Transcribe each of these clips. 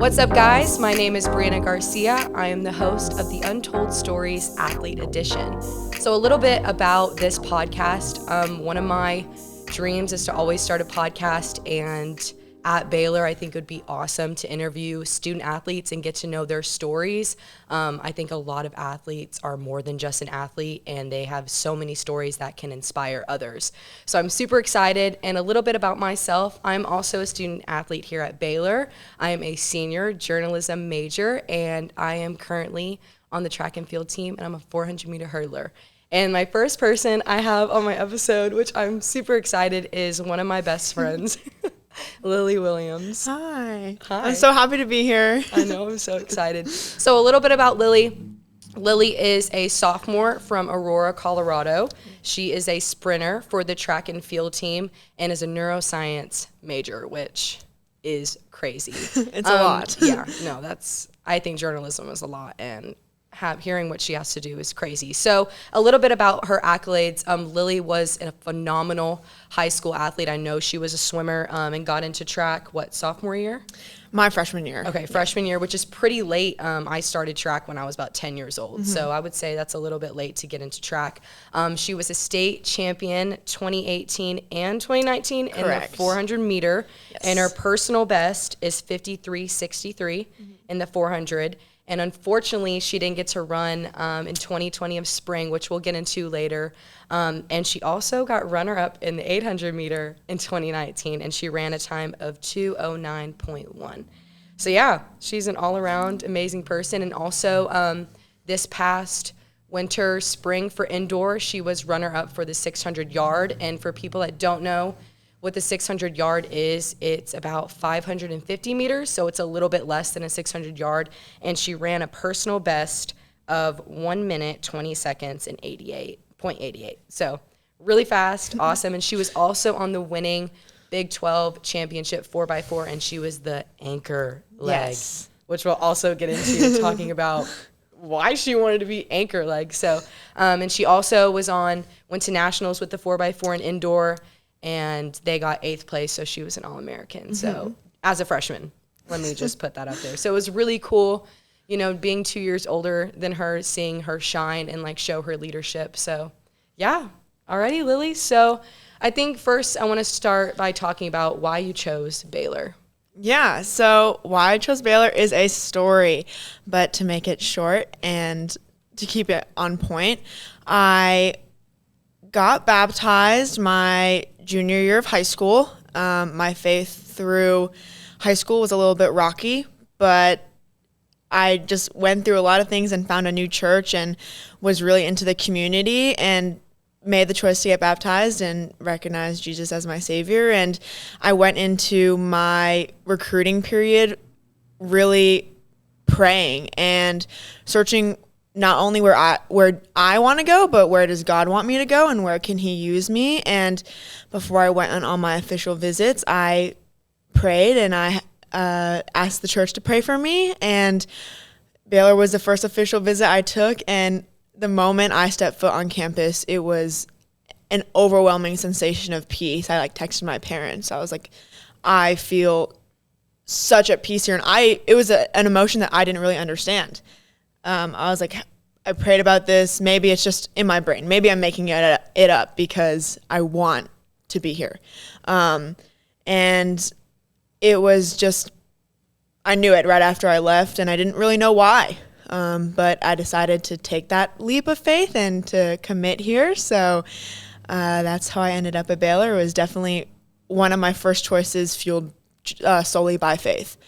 What's up, guys? My name is Brianna Garcia. I am the host of the Untold Stories Athlete Edition. So a little bit about this podcast. One of my dreams is to always start a podcast, and at Baylor, I think it would be awesome to interview student athletes and get to know their stories. I think a lot of athletes are more than just an athlete, and they have so many stories that can inspire others. So I'm super excited. And a little bit about myself, I'm also a student athlete here at Baylor. I am a senior journalism major, and I am currently on the track and field team, and I'm a 400-meter hurdler. And my first person I have on my episode, which I'm super excited, is one of my best friends. Lily Williams. Hi. Hi. I'm so happy to be here. I know, I'm so excited. So a little bit about Lily. Lily is a sophomore from Aurora, Colorado. She is a sprinter for the track and field team and is a neuroscience major, which is crazy. It's a lot. Yeah, no, I think journalism is a lot, and hearing what she has to do is crazy. So a little bit about her accolades. Lily was a phenomenal high school athlete. I know she was a swimmer and got into track, sophomore year? My freshman year. Okay, freshman year, which is pretty late. I started track when I was about 10 years old. So I would say that's a little bit late to get into track. She was a state champion 2018 and 2019 Correct. in the 400 meter. Yes. And her personal best is 53.63 in the 400. And unfortunately, she didn't get to run in 2020 of spring, which we'll get into later. And she also got runner-up in the 800 meter in 2019, and she ran a time of 2:09.1. So yeah, she's an all-around amazing person. And also this past spring for indoor, she was runner-up for the 600 yard. And for people that don't know what the 600 yard is, it's about 550 meters, so it's a little bit less than a 600 yard, and she ran a personal best of 1 minute, 20 seconds, and 88.88. So really fast, awesome, and she was also on the winning Big 12 championship 4x4, and she was the anchor leg, Yes. which we'll also get into talking about why she wanted to be anchor leg. So, and she also went to nationals with the 4x4 and indoor, and they got 8th place, so she was an All-American. So as a freshman, let me just put that up there. So it was really cool, being 2 years older than her, seeing her shine and show her leadership. So yeah, alrighty, Lily. So I think first I want to start by talking about why you chose Baylor. Yeah, so why I chose Baylor is a story, but to make it short and to keep it on point, I got baptized my junior year of high school. My faith through high school was a little bit rocky, but I just went through a lot of things and found a new church and was really into the community and made the choice to get baptized and recognize Jesus as my Savior. And I went into my recruiting period really praying and searching not only where I want to go, but where does God want me to go and where can he use me? And before I went on all my official visits, I prayed and I asked the church to pray for me. And Baylor was the first official visit I took. And the moment I stepped foot on campus, it was an overwhelming sensation of peace. I texted my parents. I was like, I feel such at peace here. And it was an emotion that I didn't really understand. I was like, I prayed about this. Maybe it's just in my brain. Maybe I'm making it up because I want to be here. And it was just, I knew it right after I left, and I didn't really know why. But I decided to take that leap of faith and to commit here. So that's how I ended up at Baylor. It was definitely one of my first choices fueled solely by faith,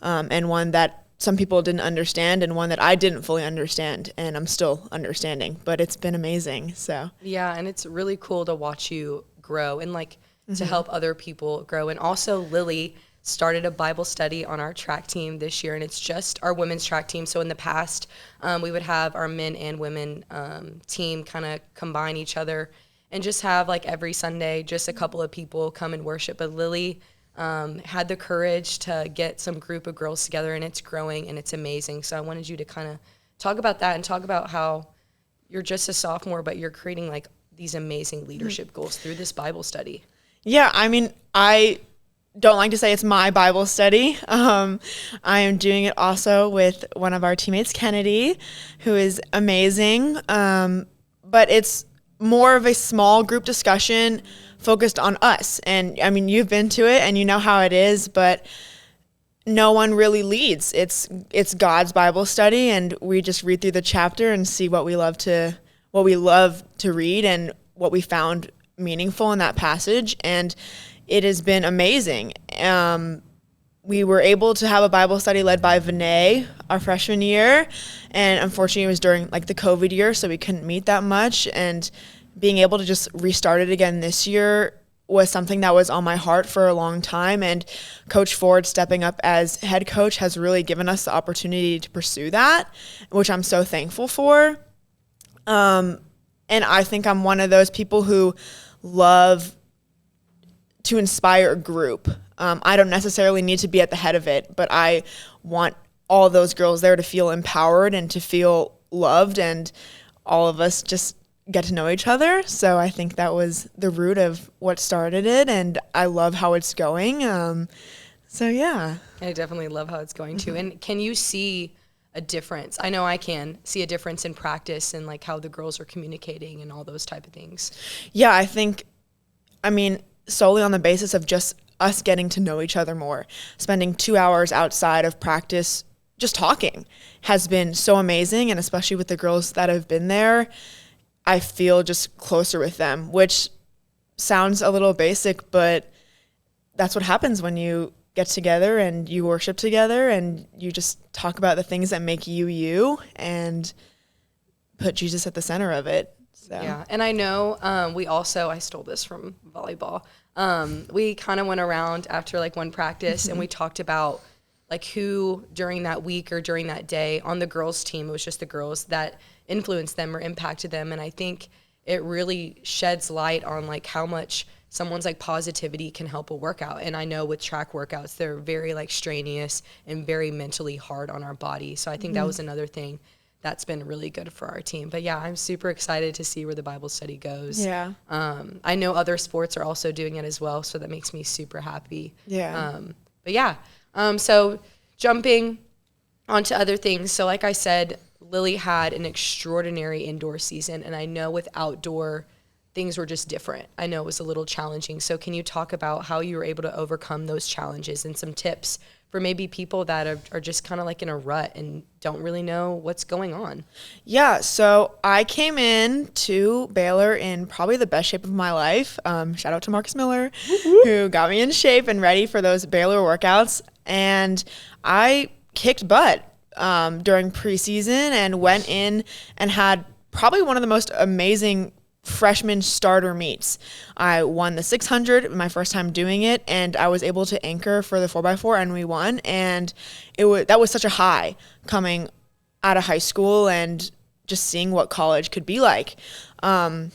and one that some people didn't understand and one that I didn't fully understand, and I'm still understanding, but it's been amazing. So yeah, and it's really cool to watch you grow and to help other people grow. And also Lily started a Bible study on our track team this year, and it's just our women's track team. So in the past, we would have our men and women team kind of combine each other and just have every Sunday, just a couple of people come and worship. But Lily had the courage to get some group of girls together, and it's growing and it's amazing. So I wanted you to kind of talk about that and talk about how you're just a sophomore, but you're creating these amazing leadership goals through this Bible study. Yeah, I mean, I don't like to say it's my Bible study. I am doing it also with one of our teammates, Kennedy, who is amazing. But it's more of a small group discussion focused on us. And I mean, you've been to it and you know how it is, but no one really leads. It's God's Bible study, and we just read through the chapter and see what we love to read and what we found meaningful in that passage. And it has been amazing. We were able to have a Bible study led by Vinay our freshman year, and unfortunately it was during like the COVID year, so we couldn't meet that much. And being able to just restart it again this year was something that was on my heart for a long time, and Coach Ford stepping up as head coach has really given us the opportunity to pursue that, which I'm so thankful for. And I think I'm one of those people who love to inspire a group. I don't necessarily need to be at the head of it, but I want all those girls there to feel empowered and to feel loved, and all of us just get to know each other. So I think that was the root of what started it, and I love how it's going. So yeah. I definitely love how it's going too. And can you see a difference? I know I can see a difference in practice and like how the girls are communicating and all those type of things. Yeah, I mean, solely on the basis of just us getting to know each other more. Spending 2 hours outside of practice just talking has been so amazing, and especially with the girls that have been there, I feel just closer with them, which sounds a little basic, but that's what happens when you get together and you worship together and you just talk about the things that make you you and put Jesus at the center of it. So. Yeah, and I know I stole this from volleyball. We kind of went around after like one practice and we talked about like who during that week or during that day on the girls' team, it was just the girls that influenced them or impacted them. And I think it really sheds light on like how much someone's like positivity can help a workout. And I know with track workouts, they're very like strenuous and very mentally hard on our body. So I think that was another thing that's been really good for our team. But yeah, I'm super excited to see where the Bible study goes. Yeah. I know other sports are also doing it as well, so that makes me super happy. Yeah. But yeah, so jumping onto other things. So like I said, Lily had an extraordinary indoor season, and I know with outdoor, things were just different. I know it was a little challenging. So can you talk about how you were able to overcome those challenges and some tips for maybe people that are just kind of like in a rut and don't really know what's going on? Yeah, so I came in to Baylor in probably the best shape of my life. Shout out to Marcus Miller, who got me in shape and ready for those Baylor workouts. And I kicked butt during preseason and went in and had probably one of the most amazing freshman starter meets. I won the 600, my first time doing it, and I was able to anchor for the 4x4, and we won. And that was such a high coming out of high school and just seeing what college could be like. And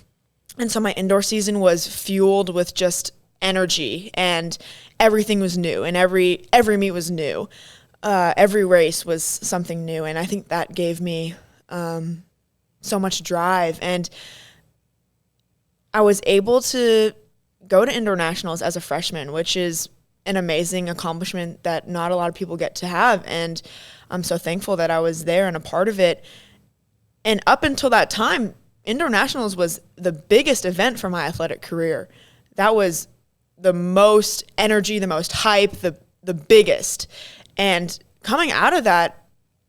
so my indoor season was fueled with just energy, and everything was new, and every meet was new. Every race was something new, and I think that gave me so much drive. And I was able to go to indoor nationals as a freshman, which is an amazing accomplishment that not a lot of people get to have. And I'm so thankful that I was there and a part of it. And up until that time, indoor nationals was the biggest event for my athletic career. That was the most energy, the most hype, the biggest. And coming out of that,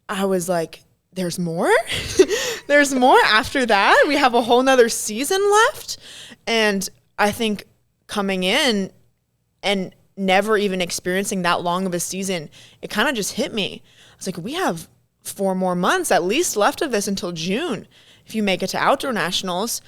I was like, there's more? There's more after that? We have a whole nother season left? And I think coming in and never even experiencing that long of a season, it kind of just hit me. I was like, we have 4 more months at least left of this until June if you make it to outdoor nationals.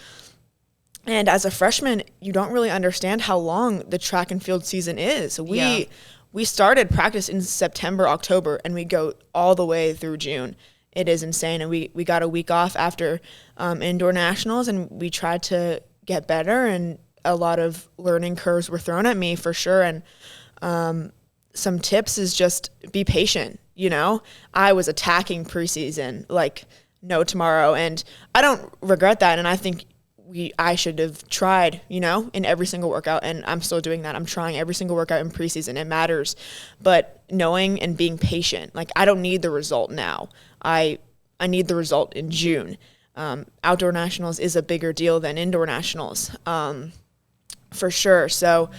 And as a freshman, you don't really understand how long the track and field season is. We started practice in September, October, and we go all the way through June. It is insane. And we got a week off after indoor nationals, and we tried to get better, and a lot of learning curves were thrown at me for sure. And some tips is just be patient. You know, I was attacking preseason like no tomorrow, and I don't regret that. And I think I should have tried, in every single workout, and I'm still doing that. I'm trying every single workout in preseason. It matters. But knowing and being patient, like I don't need the result now. I need the result in June. Outdoor nationals is a bigger deal than indoor nationals, for sure. So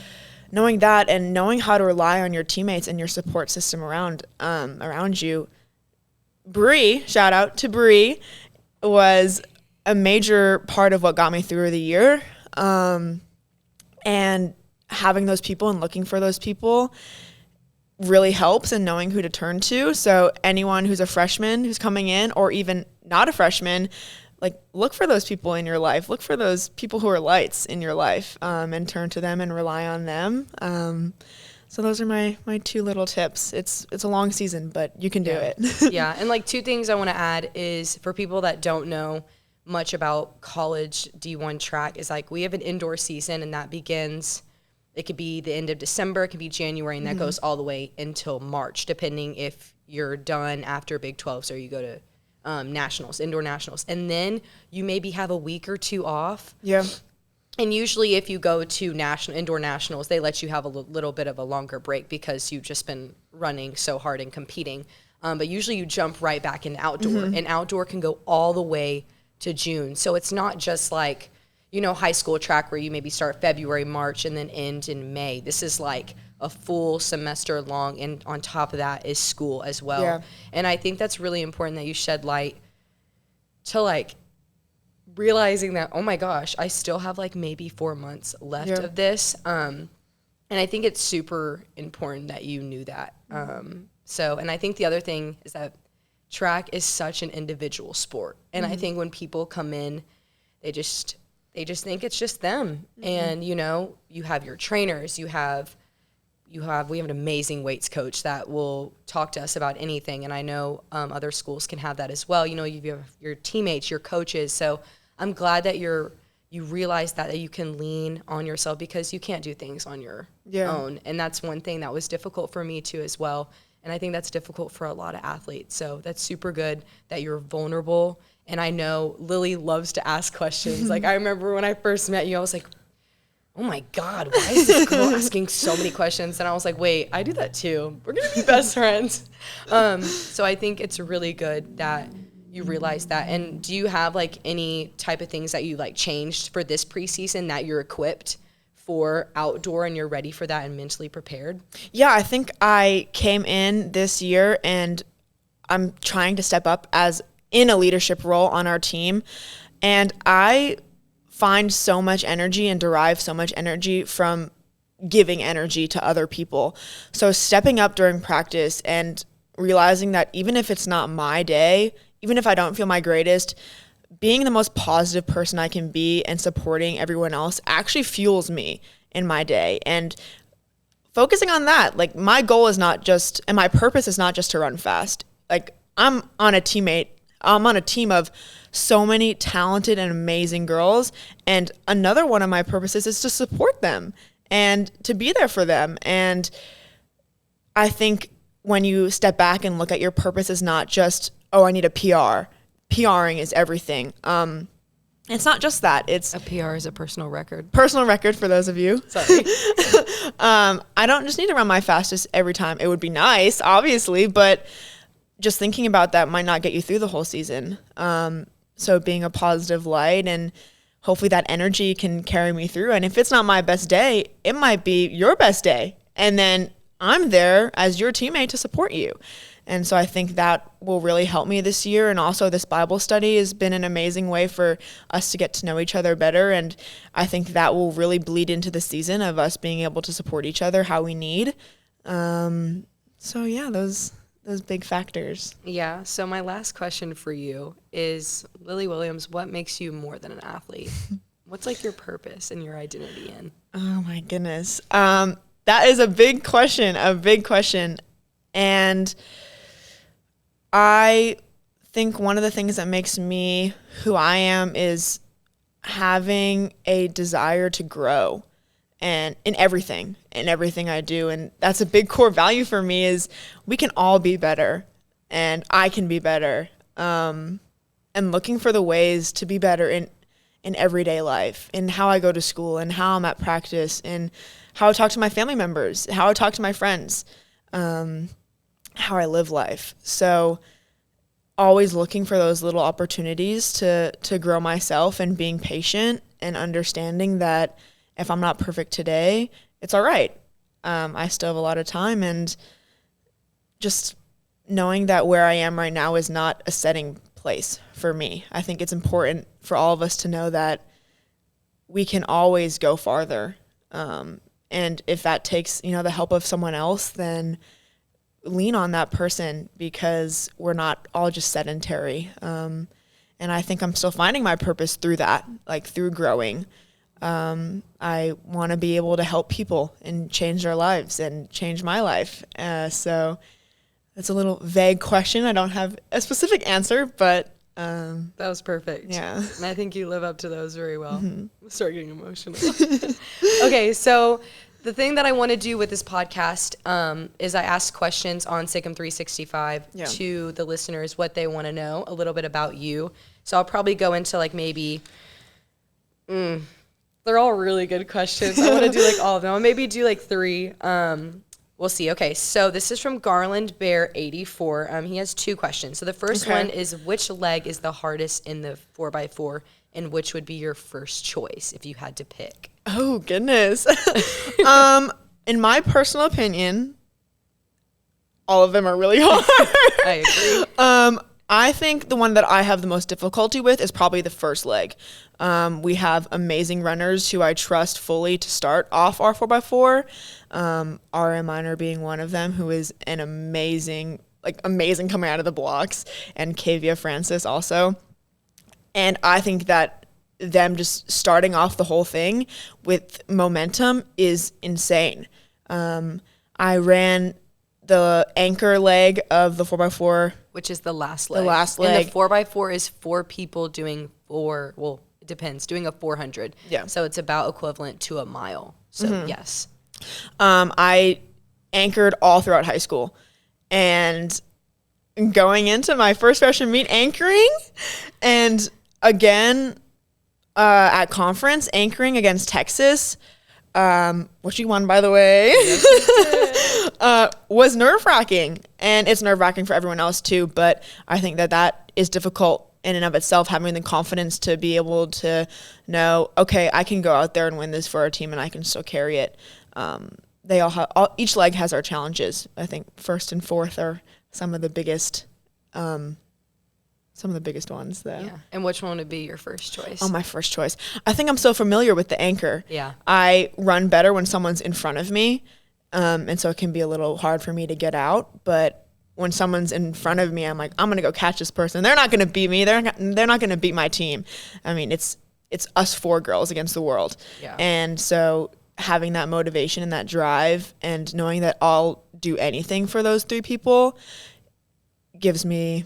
knowing that and knowing how to rely on your teammates and your support system around you. Bree, shout out to Bree, was a major part of what got me through the year. And having those people and looking for those people really helps, and knowing who to turn to. So anyone who's a freshman who's coming in, or even not a freshman, like look for those people in your life. Look for those people who are lights in your life, and turn to them and rely on them. So those are my 2 little tips. It's a long season, but you can do it. Yeah, and like 2 things I want to add is for people that don't know much about college D1 track is like we have an indoor season, and that begins, it could be the end of December, it could be January, and that goes all the way until March, depending if you're done after Big 12s or you go to nationals, indoor nationals. And then you maybe have a week or 2 off. Yeah. And usually if you go to indoor nationals, they let you have a little bit of a longer break because you've just been running so hard and competing. But usually you jump right back into outdoor, and outdoor can go all the way to June. So it's not just like, high school track where you maybe start February, March, and then end in May. This is like a full semester long, and on top of that is school as well. Yeah. And I think that's really important that you shed light to like realizing that, oh my gosh, I still have like maybe 4 months left of this. And I think it's super important that you knew that. And I think the other thing is that track is such an individual sport. And I think when people come in, they just think it's just them. And, you have your trainers, we have an amazing weights coach that will talk to us about anything. And I know other schools can have that as well. You have your teammates, your coaches. So I'm glad that you realize that you can lean on yourself, because you can't do things on your own. And that's one thing that was difficult for me too as well. And I think that's difficult for a lot of athletes. So that's super good that you're vulnerable. And I know Lily loves to ask questions. Like I remember when I first met you, I was like, oh my God, why is this girl asking so many questions? And I was like, wait, I do that too. We're going to be best friends. So I think it's really good that you realize that. And do you have like any type of things that you like changed for this preseason that you're equipped for outdoor and you're ready for that and mentally prepared? Yeah, I think I came in this year and I'm trying to step up as in a leadership role on our team. And I find so much energy and derive so much energy from giving energy to other people. So stepping up during practice and realizing that even if it's not my day, even if I don't feel my greatest, being the most positive person I can be and supporting everyone else actually fuels me in my day. And focusing on that, like my goal is not just, and my purpose is not just to run fast. Like I'm on a team of so many talented and amazing girls. And another one of my purposes is to support them and to be there for them. And I think when you step back and look at your purpose is not just, oh, I need a PR. PRing is everything. It's not just that. It's a PR is a personal record. Personal record for those of you. Sorry. I don't just need to run my fastest every time. It would be nice, obviously, but just thinking about that might not get you through the whole season. So being a positive light, and hopefully that energy can carry me through. And if it's not my best day, it might be your best day. And then I'm there as your teammate to support you. And so I think that will really help me this year. And also this Bible study has been an amazing way for us to get to know each other better. And I think that will really bleed into the season of us being able to support each other how we need. So yeah, those big factors. Yeah. So my last question for you is, Lily Williams, what makes you more than an athlete? What's like your purpose and your identity in? Oh my goodness. That is a big question. And I think one of the things that makes me who I am is having a desire to grow, and in everything I do. And that's a big core value for me, is we can all be better and I can be better. And looking for the ways to be better in in everyday life, in how I go to school and how I'm at practice and how I talk to my family members, how I talk to my friends, how I live life. So always looking for those little opportunities to grow myself and being patient and understanding that if I'm not perfect today, it's all right. I still have a lot of time, and just knowing that where I am right now is not a setting place for me. I think it's important for all of us to know that we can always go farther. And if that takes, the help of someone else, then lean on that person, because we're not all just sedentary. And I think I'm still finding my purpose through that, like through growing. I want to be able to help people and change their lives and change my life. So that's a little vague question. I don't have a specific answer, but that was perfect. Yeah. And I think you live up to those very well. I'm starting getting emotional. Okay, so the thing that I want to do with this podcast is I ask questions on Sikkim 365 to the listeners, what they want to know, a little bit about you. So I'll probably go into like maybe, they're all really good questions. I want to do like all of them. I'll maybe do like 3. We'll see. Okay, so this is from Garland Bear 84. He has 2 questions. So the first one is, which leg is the hardest in the 4x4, and which would be your first choice if you had to pick? Oh, goodness. In my personal opinion, all of them are really hard. I agree. I think the one that I have the most difficulty with is probably the first leg. We have amazing runners who I trust fully to start off our 4x4. RM Minor being one of them, who is an amazing coming out of the blocks, and Kavia Francis also. And I think that them just starting off the whole thing with momentum is insane. I ran the anchor leg of the 4x4. Which is the last leg. The last leg. And the 4x4 is 4 people doing it depends, doing a 400. Yeah. So it's about equivalent to a mile. So yes. I anchored all throughout high school, and going into my first freshman meet anchoring, and again at conference anchoring against Texas, which you won, by the way, was nerve-wracking. And it's nerve-wracking for everyone else too, but I think that is difficult in and of itself, having the confidence to be able to know, okay, I can go out there and win this for our team, and I can still carry it. They all have, each leg has our challenges. I think first and fourth are some of the biggest ones, though. Yeah. And which one would be your first choice? Oh, my first choice. I think I'm so familiar with the anchor. Yeah. I run better when someone's in front of me, and so it can be a little hard for me to get out. But when someone's in front of me, I'm like, I'm gonna go catch this person. They're not gonna beat me. They're not gonna beat my team. I mean, it's us 4 girls against the world. Yeah. And so having that motivation and that drive, and knowing that I'll do anything for those 3 people, gives me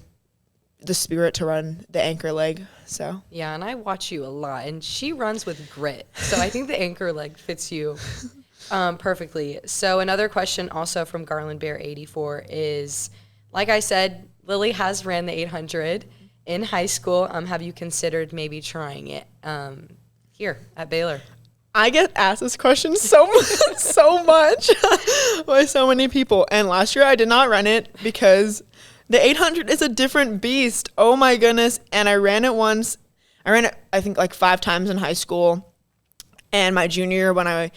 the spirit to run the anchor leg. So yeah, and I watch you a lot, and she runs with grit. So I think the anchor leg fits you perfectly. So another question also from Garland Bear 84 is, like I said, Lily has ran the 800 in high school. Have you considered maybe trying it here at Baylor? I get asked this question so much by so many people. And last year I did not run it because the 800 is a different beast. Oh my goodness. And I ran it once. I ran it, I think, like 5 times in high school. And my junior year, when I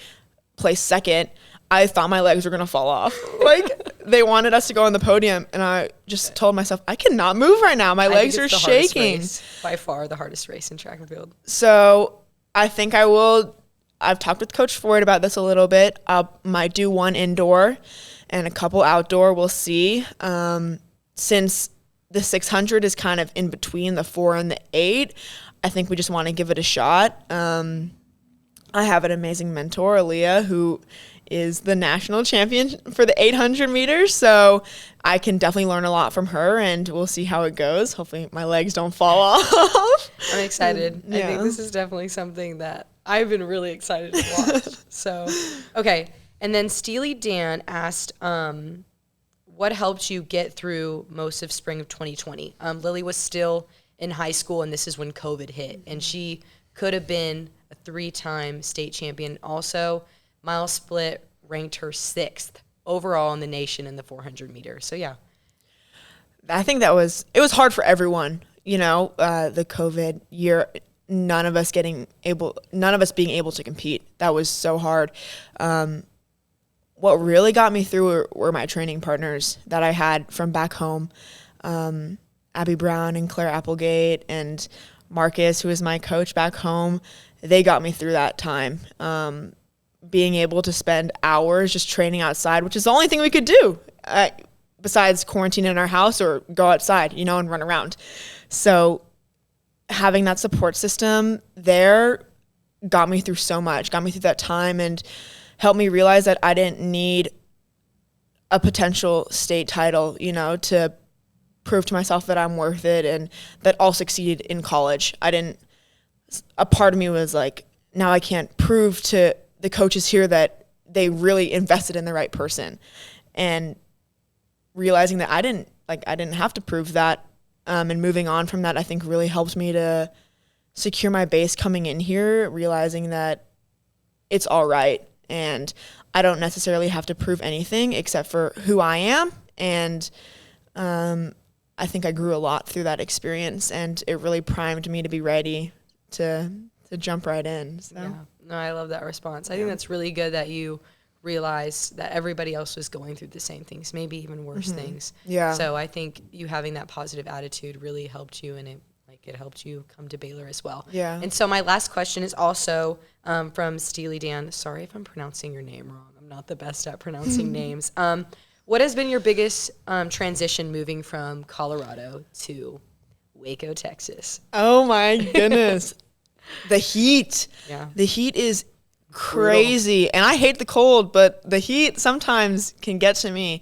placed second, I thought my legs were going to fall off. Like, they wanted us to go on the podium. And I just told myself, I cannot move right now. My legs are shaking. By far the hardest race in track and field. So I think I will. I've talked with Coach Ford about this a little bit. I might do 1 indoor and a couple outdoor. We'll see. Since the 600 is kind of in between the 4 and the 8, I think we just want to give it a shot. I have an amazing mentor, Aaliyah, who is the national champion for the 800 meters. So I can definitely learn a lot from her, and we'll see how it goes. Hopefully my legs don't fall off. I'm excited. Yeah. I think this is definitely something that I've been really excited to watch. So, okay. And then Steely Dan asked, what helped you get through most of spring of 2020? Lily was still in high school, and this is when COVID hit, and she could have been a 3-time state champion. Also, mile split ranked her 6th overall in the nation in the 400 meters. So, yeah. I think it was hard for everyone, the COVID year, none of us being able to compete. That was so hard. What really got me through were my training partners that I had from back home. Abby Brown and Claire Applegate and Marcus, who was my coach back home. They got me through that time. Being able to spend hours just training outside, which is the only thing we could do besides quarantine in our house or go outside, and run around. So having that support system there got me through so much, got me through that time, and helped me realize that I didn't need a potential state title, to prove to myself that I'm worth it and that I'll succeed in college. A part of me was like, now I can't prove to the coaches here that they really invested in the right person. And realizing that I didn't have to prove that, and moving on from that, I think really helped me to secure my base coming in here, realizing that it's all right. And I don't necessarily have to prove anything except for who I am. And I think I grew a lot through that experience, and it really primed me to be ready to jump right in. So. Yeah. No, I love that response. I think that's really good that you realized that everybody else was going through the same things, maybe even worse things. Yeah. So I think you having that positive attitude really helped you, and it helped you come to Baylor as well. Yeah. And so my last question is also from Steely Dan. Sorry if I'm pronouncing your name wrong. I'm not the best at pronouncing names. What has been your biggest transition moving from Colorado to Waco, Texas? Oh my goodness. The heat. Yeah. The heat is crazy. And I hate the cold, but the heat sometimes can get to me.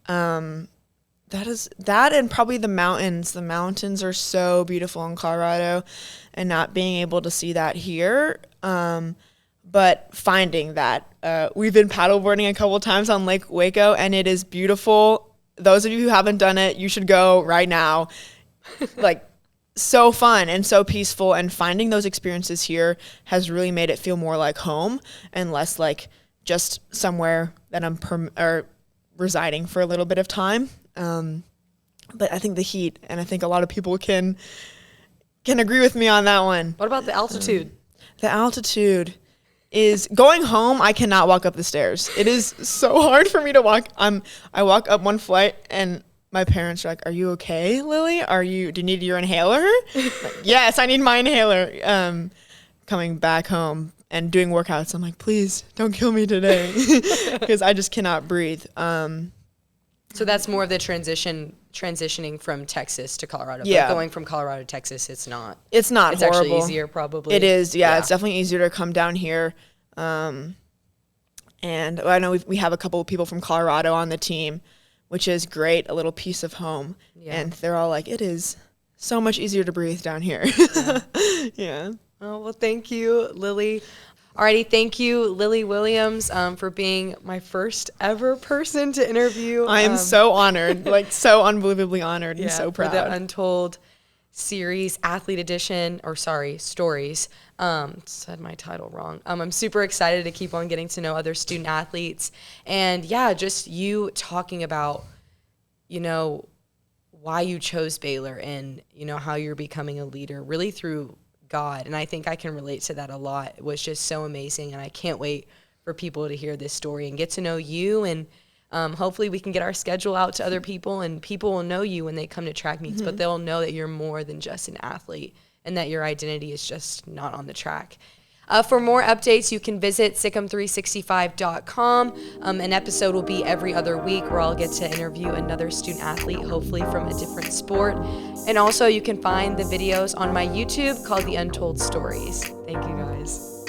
That and probably the mountains. The mountains are so beautiful in Colorado, and not being able to see that here. But finding that. We've been paddleboarding a couple times on Lake Waco, and it is beautiful. Those of you who haven't done it, you should go right now. So fun and so peaceful, and finding those experiences here has really made it feel more like home and less like just somewhere that I'm residing for a little bit of time. But I think the heat, and I think a lot of people can agree with me on that one. What about the altitude? The altitude is going home. I cannot walk up the stairs. It is so hard for me to walk. I walk up one flight and my parents are like, "Are you okay, Lily? Do you need your inhaler?" Like, yes, I need my inhaler. Coming back home and doing workouts, I'm like, please don't kill me today, because I just cannot breathe. So that's more of the transitioning from Texas to Colorado. Yeah. But going from Colorado to Texas, it's not. It's not It's horrible. actually easier, probably. It is, yeah. It's definitely easier to come down here. And I know we have a couple of people from Colorado on the team, which is great, a little piece of home. Yeah. And they're all like, it is so much easier to breathe down here. Yeah. Yeah. Oh, well, thank you, Lily. Alrighty, thank you, Lily Williams, for being my first ever person to interview. I am so honored, so unbelievably honored, and so proud. For the Untold series, athlete edition, stories. Said my title wrong. I'm super excited to keep on getting to know other student athletes, and just you talking about, why you chose Baylor, and how you're becoming a leader, really through God. And I think I can relate to that a lot. It was just so amazing, and I can't wait for people to hear this story and get to know you, and hopefully we can get our schedule out to other people, and people will know you when they come to track meets, but they'll know that you're more than just an athlete, and that your identity is just not on the track. For more updates, you can visit sikkim365.com. An episode will be every other week, where I'll get to interview another student athlete, hopefully from a different sport. And also you can find the videos on my YouTube called The Untold Stories. Thank you, guys.